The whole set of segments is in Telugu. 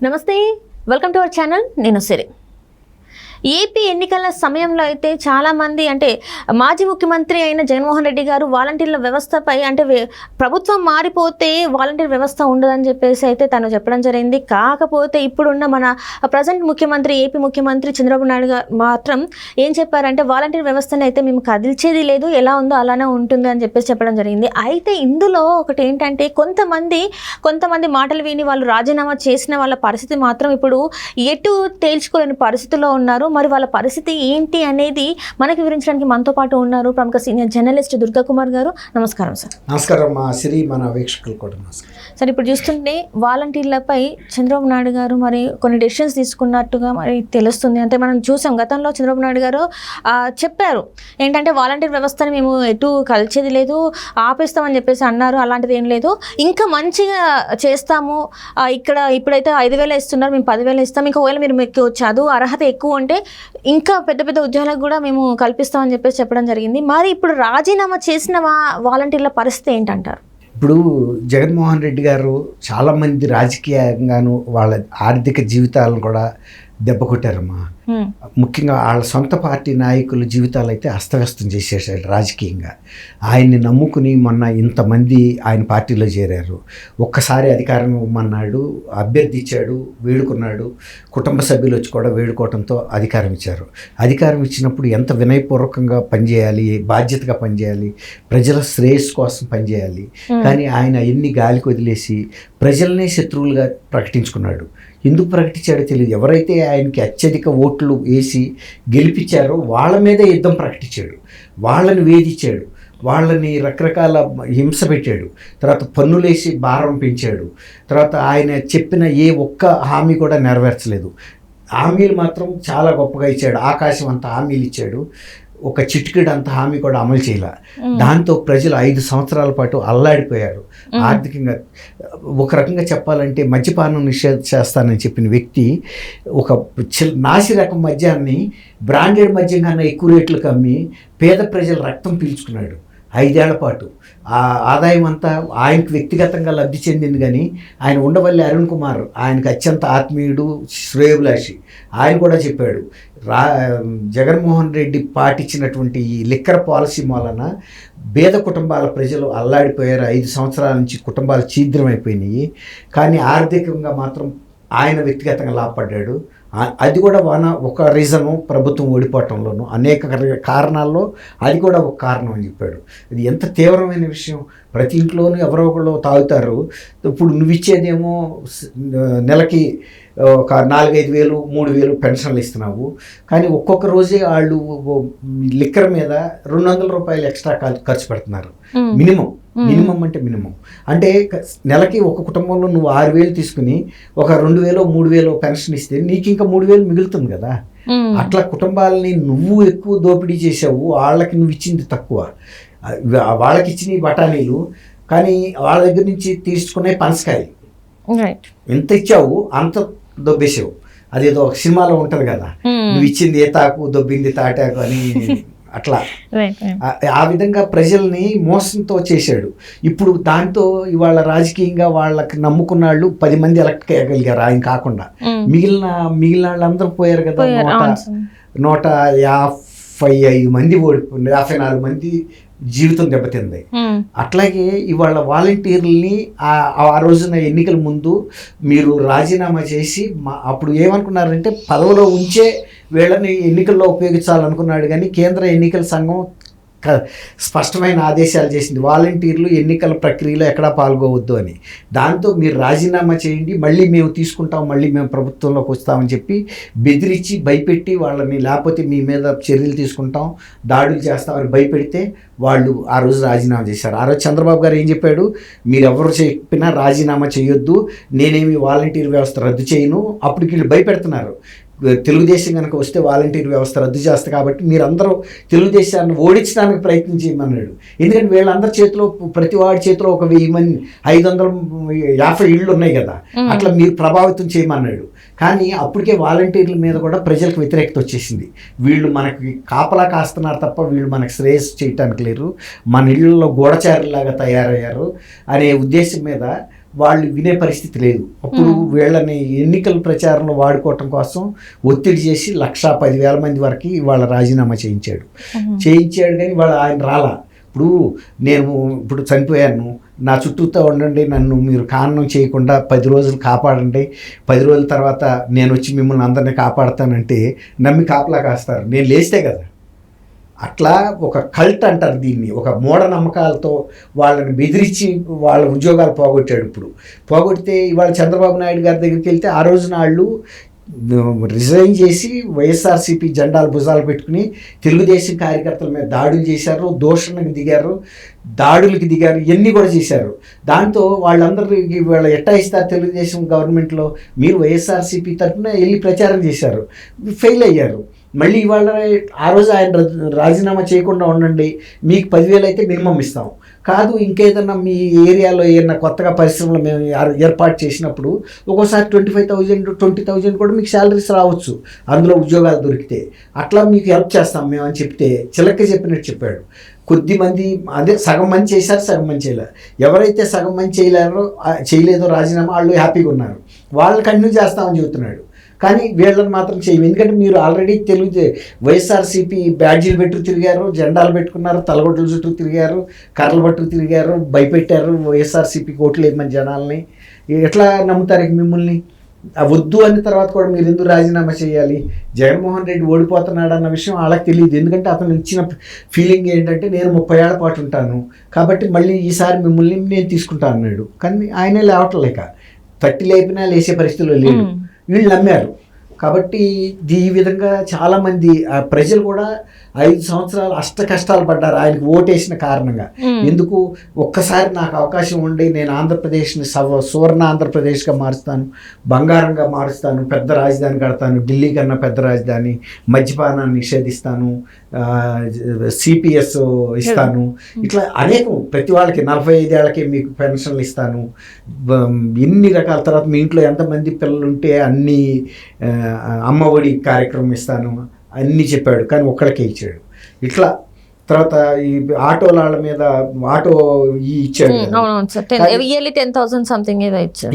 నమస్తే, వెల్కమ్ టు అవర్ ఛానల్. నేను సిరి. ఏపీ ఎన్నికల సమయంలో అయితే చాలామంది అంటే మాజీ ముఖ్యమంత్రి అయిన జగన్మోహన్ రెడ్డి గారు వాలంటీర్ల వ్యవస్థపై అంటే ప్రభుత్వం మారిపోతే వాలంటీర్ వ్యవస్థ ఉండదని చెప్పేసి అయితే తను చెప్పడం జరిగింది. కాకపోతే ఇప్పుడున్న మన ప్రజెంట్ ముఖ్యమంత్రి ఏపీ ముఖ్యమంత్రి చంద్రబాబు నాయుడు గారు మాత్రం ఏం చెప్పారంటే వాలంటీర్ వ్యవస్థను అయితే మేము కదిల్చేది లేదు, ఎలా ఉందో అలానే ఉంటుంది అని చెప్పేసి చెప్పడం జరిగింది. అయితే ఇందులో ఒకటి ఏంటంటే కొంతమంది మాటలు విని వాళ్ళు రాజీనామా చేసిన వాళ్ళ పరిస్థితి మాత్రం ఇప్పుడు ఎటు తేల్చుకోలేని పరిస్థితుల్లో ఉన్నారు. మరి వాళ్ళ పరిస్థితి ఏంటి అనేది మనకి వివరించడానికి మనతో పాటు ఉన్నారు ప్రముఖ సీనియర్ జర్నలిస్ట్ దుర్గా కుమార్ గారు. నమస్కారం సార్. నమస్కారం మా సిరి, మన వీక్షకులు కూడా నమస్కారం సార్. ఇప్పుడు చూస్తుంటే వాలంటీర్లపై చంద్రబాబు నాయుడు గారు మరి కొన్ని డెసిషన్స్ తీసుకున్నట్టుగా మరి తెలుస్తుంది. అంటే మనం చూసాం గతంలో చంద్రబాబు నాయుడు గారు చెప్పారు ఏంటంటే వాలంటీర్ వ్యవస్థని మేము ఎటు కలిసేది లేదు, ఆపేస్తామని చెప్పేసి అన్నారు. అలాంటిది ఏం లేదు, ఇంకా మంచిగా చేస్తాము. ఇప్పుడైతే 5,000 ఇస్తున్నారు, మేము 10,000 ఇస్తాం. ఇంకా ఒకవేళ మీరు చదువు అర్హత ఎక్కువ ఉంటే ఇంకా పెద్ద పెద్ద ఉద్యోగాలకు కూడా మేము కల్పిస్తామని చెప్పేసి చెప్పడం జరిగింది. మరి ఇప్పుడు రాజీనామా చేసిన వాలంటీర్ల పరిస్థితి ఏంటంటారు? ఇప్పుడు జగన్మోహన్ రెడ్డి గారు చాలామంది రాజకీయంగాను వాళ్ళ ఆర్థిక జీవితాలను కూడా దెబ్బ కొట్టారమ్మా. ముఖ్యంగా వాళ్ళ సొంత పార్టీ నాయకుల జీవితాలు అయితే అస్తవ్యస్తం చేసేసాడు రాజకీయంగా. ఆయన్ని నమ్ముకుని మొన్న ఇంతమంది ఆయన పార్టీలో చేరారు. ఒక్కసారి అధికారం ఇవ్వమన్నాడు, అభ్యర్థి ఇచ్చాడు, వేడుకున్నాడు. కుటుంబ సభ్యులు వచ్చి కూడా వేడుకోవడంతో అధికారం ఇచ్చారు. అధికారం ఇచ్చినప్పుడు ఎంత వినయపూర్వకంగా పనిచేయాలి, బాధ్యతగా పనిచేయాలి, ప్రజల శ్రేయస్సు కోసం పనిచేయాలి. కానీ ఆయన ఎన్ని గాలికి వదిలేసి ప్రజలనే శత్రువులుగా ప్రకటించుకున్నాడు. ఎందుకు ప్రకటించాడో తెలియదు. ఎవరైతే ఆయనకి అత్యధిక ఓట్లు వేసి గెలిపించారో వాళ్ళ మీద యుద్ధం ప్రకటించాడు, వాళ్ళని వేధించాడు, వాళ్ళని రకరకాల హింస పెట్టాడు. తర్వాత పన్నులేసి భారం పెంచాడు. తర్వాత ఆయన చెప్పిన ఏ ఒక్క హామీ కూడా నెరవేర్చలేదు. హామీలు మాత్రం చాలా గొప్పగా ఇచ్చాడు. ఆకాశం అంత హామీలు ఇచ్చాడు, ఒక చిటికెడు అంత హామీ కూడా అమలు చేయాల. దాంతో ప్రజలు 5 సంవత్సరాల పాటు అల్లాడిపోయారు ఆర్థికంగా. ఒక రకంగా చెప్పాలంటే మద్యపానం నిషేధం చేస్తానని చెప్పిన వ్యక్తి ఒక నాసి రకం మద్యాన్ని బ్రాండెడ్ మద్యం కన్నా ఎక్కువ రేట్లకు అమ్మి పేద ప్రజల రక్తం పీల్చుకున్నాడు 5 ఏళ్ల పాటు. ఆ ఆదాయం అంతా ఆయనకు వ్యక్తిగతంగా లబ్ధి చెందింది. కానీ ఆయన ఉండవల్లి అరుణ్ కుమార్ ఆయనకు అత్యంత ఆత్మీయుడు, శ్రేయోభిలాషి. ఆయన కూడా చెప్పాడు, జగన్మోహన్ రెడ్డి పాటించినటువంటి ఈ లిక్కర్ పాలసీ వలన పేద కుటుంబాల ప్రజలు అల్లాడిపోయారు. 5 సంవత్సరాల నుంచి కుటుంబాలు ఛిద్రమైపోయినాయి. కానీ ఆర్థికంగా మాత్రం ఆయన వ్యక్తిగతంగా లాభపడ్డాడు. అది కూడా ఒక రీజను ప్రభుత్వం ఓడిపోవటంలోనూ అనేక కారణాల్లో అది కూడా ఒక కారణం అని చెప్పాడు. ఇది ఎంత తీవ్రమైన విషయం. ప్రతి ఇంట్లోనూ ఎవరో ఒకళ్ళు తాగుతారు. ఇప్పుడు నువ్వు ఇచ్చేదేమో నెలకి ఒక 4-5 వేలు 3,000 పెన్షన్లు ఇస్తున్నావు. కానీ ఒక్కొక్క రోజే వాళ్ళు లిక్కర్ మీద 200 రూపాయలు ఎక్స్ట్రా ఖర్చు పెడుతున్నారు. మినిమం అంటే నెలకి ఒక కుటుంబంలో నువ్వు 6,000 తీసుకుని ఒక 2,000 3,000 పెన్షన్ ఇస్తే నీకు ఇంకా 3,000 మిగులుతుంది కదా. అట్లా కుటుంబాలని నువ్వు ఎక్కువ దోపిడీ చేసావు, వాళ్ళకి నువ్వు ఇచ్చింది తక్కువ. వాళ్ళకి ఇచ్చిన బఠానీలు కానీ వాళ్ళ దగ్గర నుంచి తీసుకునే పనసకాయలు ఎంత ఇచ్చావు అంత దొబ్బేసావు. అదేదో ఒక సినిమాలో ఉంటుంది కదా, నువ్వు ఇచ్చింది ఏ తాకు దొబ్బింది తాటాకు అని. అట్లా ఆ విధంగా ప్రజల్ని మోసంతో చేశాడు. ఇప్పుడు దాంతో ఇవాళ రాజకీయంగా వాళ్ళకి నమ్ముకున్న వాళ్ళు 10 మంది ఎలక్ట్ చేయగలిగారు ఆయన కాకుండా. మిగిలిన వాళ్ళందరూ పోయారు కదా. 155 మంది ఓడిపోయింది, 54 మంది జీవితం దెబ్బతింది. అట్లాగే ఇవాళ వాలంటీర్లని ఆ రోజున ఎన్నికల ముందు మీరు రాజీనామా చేసి అప్పుడు ఏమనుకున్నారంటే పదవిలో ఉంచే వీళ్ళని ఎన్నికల్లో ఉపయోగించాలనుకున్నాడు. కానీ కేంద్ర ఎన్నికల సంఘం స్పష్టమైన ఆదేశాలు చేసింది, వాలంటీర్లు ఎన్నికల ప్రక్రియలో ఎక్కడా పాల్గొవద్దు అని. దాంతో మీరు రాజీనామా చేయండి, మళ్ళీ మేము తీసుకుంటాం, మళ్ళీ మేము ప్రభుత్వంలోకి వస్తామని చెప్పి బెదిరించి భయపెట్టి వాళ్ళని, లేకపోతే మీ మీద చర్యలు తీసుకుంటాం, దాడులు చేస్తామని భయపెడితే వాళ్ళు ఆ రోజు రాజీనామా చేశారు. ఆ రోజు చంద్రబాబు గారు ఏం చెప్పాడు, మీరెవరు చెప్పినా రాజీనామా చేయొద్దు, నేనేమి వాలంటీర్ వ్యవస్థ రద్దు చేయను. అప్పటికి వీళ్ళు భయపెడుతున్నారు, తెలుగుదేశం కనుక వస్తే వాలంటీర్ వ్యవస్థ రద్దు చేస్తారు కాబట్టి మీరందరూ తెలుగుదేశాన్ని ఓడించడానికి ప్రయత్నం చేయమన్నాడు. ఎందుకంటే వీళ్ళందరి చేతిలో, ప్రతి వాడి చేతిలో ఒక 1000 మంది 550 ఇళ్ళు ఉన్నాయి కదా, అట్లా మీరు ప్రభావితం చేయమన్నాడు. కానీ అప్పటికే వాలంటీర్ల మీద కూడా ప్రజలకు వ్యతిరేకత వచ్చేసింది. వీళ్ళు మనకి కాపలా కాస్తున్నారు తప్ప వీళ్ళు మనకు శ్రేయస్సు చేయటానికి లేరు, మన ఇళ్ళల్లో గూఢచారులాగా తయారయ్యారు అనే ఉద్దేశం మీద వాళ్ళు వినే పరిస్థితి లేదు. అప్పుడు వీళ్ళని ఎన్నికల ప్రచారంలో వాడుకోవటం కోసం ఒత్తిడి చేసి 1,10,000 మంది వరకు వాళ్ళ రాజీనామా చేయించాడు కానీ ఆయన రాలా. ఇప్పుడు చనిపోయాను, నా చుట్టూతో ఉండండి, నన్ను మీరు కారణం చేయకుండా 10 రోజులు కాపాడండి, 10 రోజుల తర్వాత నేను వచ్చి మిమ్మల్ని అందరినీ కాపాడతానంటే నమ్మి కాపలా కాస్తారు, నేను లేస్తే కదా. అట్లా ఒక కల్ట్ అంటారు దీన్ని, ఒక మూఢనమ్మకాలతో వాళ్ళని బెదిరించి వాళ్ళ ఉద్యోగాలు పోగొట్టాడు. పోగొడితే ఇవాళ చంద్రబాబు నాయుడు గారి దగ్గరికి వెళ్తే ఆ రోజున వాళ్ళు రిజైన్ చేసి వైఎస్ఆర్సీపీ జెండాలు భుజాలు పెట్టుకుని తెలుగుదేశం కార్యకర్తల మీద దాడులు చేశారు, దూషణకు దిగారు, దాడులకి దిగారు, ఇవన్నీ కూడా చేశారు. దాంతో వాళ్ళందరికీ వీళ్ళు ఎట్టా ఇస్తారు తెలుగుదేశం గవర్నమెంట్లో, మీరు వైఎస్ఆర్సీపీ తరఫున వెళ్ళి ప్రచారం చేశారు, ఫెయిల్ అయ్యారు. మళ్ళీ ఇవాళ ఆ రోజు ఆయన రాజీనామా చేయకుండా ఉండండి, మీకు 10,000 అయితే మినిమం ఇస్తాం, కాదు ఇంకేదన్నా మీ ఏరియాలో ఏదైనా కొత్తగా పరిశ్రమలు మేము ఏర్పాటు చేసినప్పుడు ఒక్కోసారి 25,000 20,000 కూడా మీకు శాలరీస్ రావచ్చు, అందులో ఉద్యోగాలు దొరికితే అట్లా మీకు హెల్ప్ చేస్తాం మేము అని చెప్తే చిలక చెప్పినట్టు చెప్పాడు. కొద్దిమంది అదే సగం మంది చేశారు, సగం మంది చేయలేరు. ఎవరైతే సగం మంది చేయలేదో రాజీనామా వాళ్ళు హ్యాపీగా ఉన్నారు, వాళ్ళు కంటిన్యూ చేస్తామని చెబుతున్నాడు. కానీ వీళ్ళని మాత్రం చేయము, ఎందుకంటే మీరు ఆల్రెడీ వైఎస్ఆర్సీపీ బ్యాడ్జీలు పెట్టు తిరిగారు, జెండాలు పెట్టుకున్నారు, తలగొడ్ల చుట్టూ తిరిగారు, కర్రలు పట్టు తిరిగారు, భయపెట్టారు వైఎస్ఆర్సీపీకి ఓట్లు వేయమని జనాల్ని. ఎట్లా నమ్ముతారు మిమ్మల్ని? వద్దు అన్న తర్వాత కూడా మీరు ఎందుకు రాజీనామా చేయాలి? జగన్మోహన్ రెడ్డి ఓడిపోతున్నాడు అన్న విషయం వాళ్ళకి తెలియదు, ఎందుకంటే అతను ఇచ్చిన ఫీలింగ్ ఏంటంటే నేను 30 ఏళ్ల పాటు ఉంటాను కాబట్టి మళ్ళీ ఈసారి మిమ్మల్ని నేను తీసుకుంటాను అన్నాడు. కానీ ఆయనే లేవట్లేక 30 లేపినా లేచే పరిస్థితిలో లేడు. వీళ్ళు నమ్మారు కాబట్టి ఈ విధంగా చాలామంది ప్రజలు కూడా 5 సంవత్సరాలు అష్ట కష్టాలు పడ్డారు ఆయనకు ఓటేసిన కారణంగా. ఎందుకు ఒక్కసారి నాకు అవకాశం ఉండి నేను ఆంధ్రప్రదేశ్ని సువర్ణ ఆంధ్రప్రదేశ్గా మారుస్తాను, బంగారంగా మారుస్తాను, పెద్ద రాజధాని కడతాను, ఢిల్లీ కన్నా పెద్ద రాజధాని, మద్యపానాన్ని నిషేధిస్తాను, సిపిఎస్ ఇస్తాను, ఇట్లా అనేకం, ప్రతి వాళ్ళకి 45 ఏళ్ళకి మీకు పెన్షన్లు ఇస్తాను, ఎన్ని రకాల, తర్వాత మీ ఇంట్లో ఎంతమంది పిల్లలు ఉంటే అన్ని అమ్మఒడి కార్యక్రమం ఇస్తాను అన్నీ చెప్పాడు. కానీ ఒక్కడికే ఇచ్చాడు. ఇట్లా తర్వాత ఈ ఆటోల మీద ఆటో ఇచ్చాడు, 10,000 సంథింగ్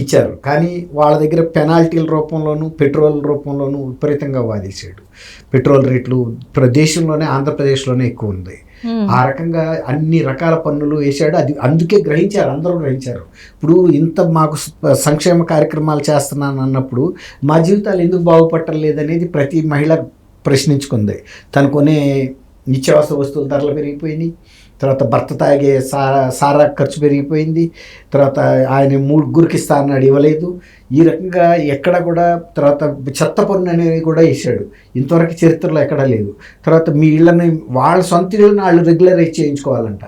ఇచ్చారు. కానీ వాళ్ళ దగ్గర పెనాల్టీల రూపంలోను పెట్రోల్ రూపంలోను విపరీతంగా వాదించాడు. పెట్రోల్ రేట్లు దేశంలోనే ఆంధ్రప్రదేశ్లోనే ఎక్కువ ఉంది. ఆ రకంగా అన్ని రకాల పన్నులు వేశాడు. అది అందుకే గ్రహించారు, అందరూ గ్రహించారు. ఇప్పుడు ఇంత మాకు సంక్షేమ కార్యక్రమాలు చేస్తున్నాను అన్నప్పుడు మా జీవితాలు ఎందుకు బాగుపడటం లేదనేది ప్రతి మహిళ ప్రశ్నించుకుంది. తను కొనే నిత్యావసర వస్తువుల ధరలు పెరిగిపోయినాయి, తర్వాత భర్త తాగే సారా ఖర్చు పెరిగిపోయింది, తర్వాత ఆయన 3 ఇస్తా అన్నాడు, ఇవ్వలేదు. ఈ రకంగా ఎక్కడ కూడా, తర్వాత చెత్త పన్ను అనేది కూడా వేసాడు, ఇంతవరకు చరిత్రలో ఎక్కడా లేదు. తర్వాత మీ ఇళ్ళని వాళ్ళ సొంత ఇళ్ళని వాళ్ళు రెగ్యులరైజ్ చేయించుకోవాలంట.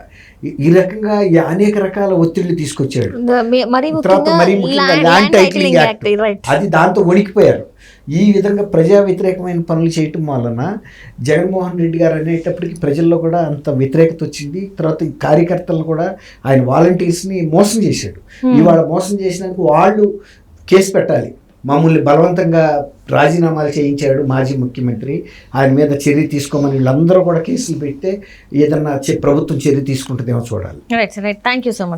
ఈ రకంగా అనేక రకాల ఒత్తిళ్లు తీసుకొచ్చాడు. తర్వాత మరీ ముఖ్యంగా ల్యాండ్ టైటిలింగ్ యాక్ట్, అది దాంతో వణికిపోయారు. ఈ విధంగా ప్రజా వ్యతిరేకమైన పనులు చేయటం వలన జగన్మోహన్ రెడ్డి గారు అనేటప్పటికి ప్రజల్లో కూడా అంత వ్యతిరేకత వచ్చింది. తర్వాత ఈ కార్యకర్తలను కూడా ఆయన వాలంటీర్స్ని మోసం చేశాడు. ఇవాళ మోసం చేసినందుకు వాళ్ళు కేసు పెట్టాలి, మమ్మల్ని బలవంతంగా రాజీనామాలు చేయించాడు మాజీ ముఖ్యమంత్రి, ఆయన మీద చర్య తీసుకోమని వీళ్ళందరూ కూడా కేసులు పెడితే ఏదన్నా ప్రభుత్వం చర్య తీసుకుంటుందేమో చూడాలి. Right, thank you so much.